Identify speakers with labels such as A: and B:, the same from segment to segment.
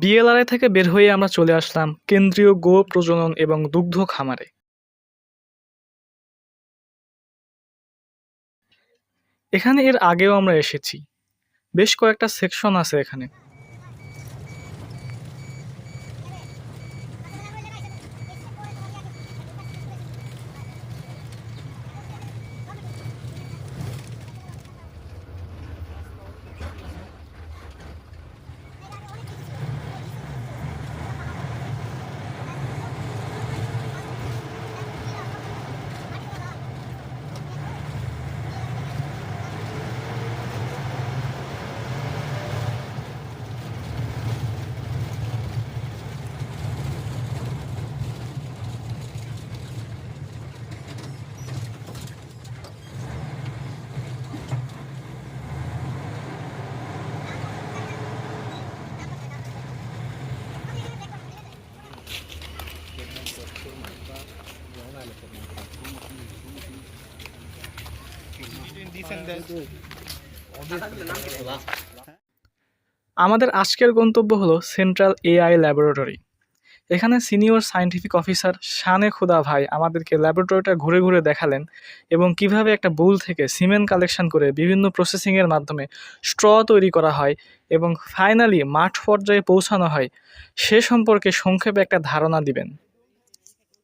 A: BLRI থেকে বের হয়ে আমরা চলে আসলাম কেন্দ্রীয় গো প্রজনন এবং দুগ্ধ খামারে। এখানে এর আগেও আমরা এসেছি। বেশ কয়েকটা সেকশন আছে এখানে। আমাদের আজকের গন্তব্য হলো সেন্ট্রাল এআই ল্যাবরেটরি। এখানে সিনিয়র সায়েন্টিফিক অফিসার শানে খুদা ভাই আমাদেরকে ল্যাবরেটরিটা ঘুরে ঘুরে দেখালেন এবং কিভাবে একটা বুল থেকে সিমেন্ট কালেকশন করে বিভিন্ন প্রসেসিংয়ের মাধ্যমে স্ট্র তৈরি করা হয় এবং ফাইনালি মাঠ পর্যায়ে পৌঁছানো হয় সে সম্পর্কে সংক্ষেপে একটা ধারণা দিবেন।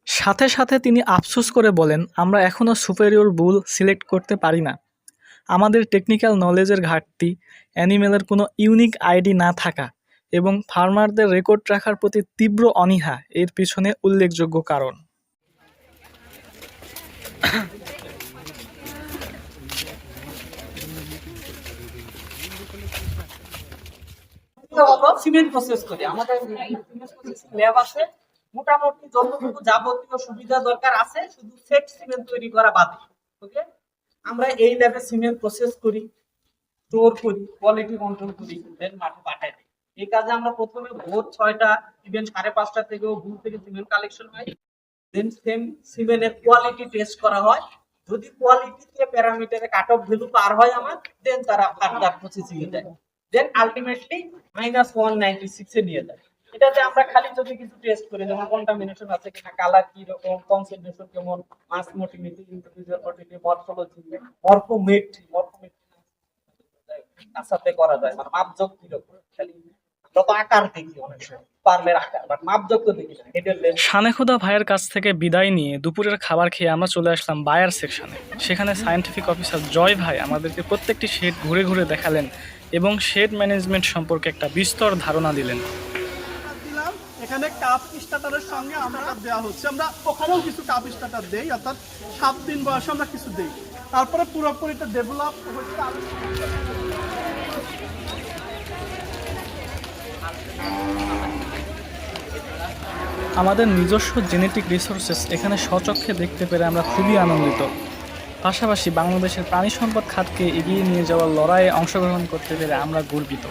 A: সাথে সাথে তিনি আফসোস করে বলেন, আমরা এখনও সুপেরিয়র বুল সিলেক্ট করতে পারি না। আমাদের টেকনিক্যাল নলেজের ঘাটতি, অ্যানিমেলের কোনো ইউনিক আইডি না থাকা এবং ফার্মারদের রেকর্ড রাখার প্রতি তীব্র অনীহা এর পিছনে উল্লেখযোগ্য কারণ।
B: সিমেন্ট প্রসেস করি, আমাদের ল্যাব আছে, মোটামুটি যতটুকু যাবতীয় সুবিধা দরকার আছে, শুধু সেট সিমেন্ট তৈরি করা বাদে। ওকে, আমরা এই ল্যাবে সিমেন্ট প্রসেস করি, স্টোর করি, কোয়ালিটি কন্ট্রোল করি, দেন মাঠে পাঠাই দিই। এই কাজে আমরা প্রথমে ভোর 6টা ইভেন 5:30 থেকেও বুল থেকে সিমেন্ট কালেকশন হয়, দেন সেম সিমেন্টের কোয়ালিটি টেস্ট করা হয়। যদি কোয়ালিটিতে প্যারামিটারে কাট অফ ভ্যালু পার হয় আমার, দেন তারা ফার্দার প্রসেসিং এ যায়, দেন আলটিমেটলি -196 এ নিয়ে যায়। এটাতে আমরা খালি যদি কিছু টেস্ট করি, যেমন কন্টামিনেশন আছে কিনা, কালার কি রকম, কনসেন্ট্রেশন কেমন, মাস মোটিলিটি, ইন্ডিভিজুয়াল মোটিলিটি, মরফোলজি, মরফোমেট্রি সাথে করা যায়, মানে মাপযোগ কি রকম, খালি যত আকার দেখি অনেক সময় পারলের আকার, বাট মাপযোগ তো দেখি না।
A: শানে খুদা ভাইয়ের কাছ থেকে বিদায় নিয়ে দুপুরের খাবার খেয়ে আমরা চলে আসলাম বায়ার সেকশনে। সেখানে সায়েন্টিফিক অফিসার জয় ভাই আমাদেরকে প্রত্যেকটি শেড ঘুরে ঘুরে দেখালেন এবং শেড ম্যানেজমেন্ট সম্পর্কে একটা বিস্তর ধারণা দিলেন।
C: এখানে কাপ স্টার্টারের সঙ্গে আমরা দেওয়া হচ্ছে, আমরা ওখানেও কিছু কাপ স্টার্টার দেই, অর্থাৎ 7 দিন বয়সে আমরা কিছু দেই, তারপরে পুরোপুরি ডেভেলপ হচ্ছে।
A: আমাদের নিজস্ব জেনেটিক রিসোর্সেস এখানে স্বচক্ষে দেখতে পেরে আমরা খুবই আনন্দিত। পাশাপাশি বাংলাদেশের প্রাণী সম্পদ খাতকে এগিয়ে নিয়ে যাওয়ার লড়াইয়ে অংশগ্রহণ করতে পেরে আমরা গর্বিত।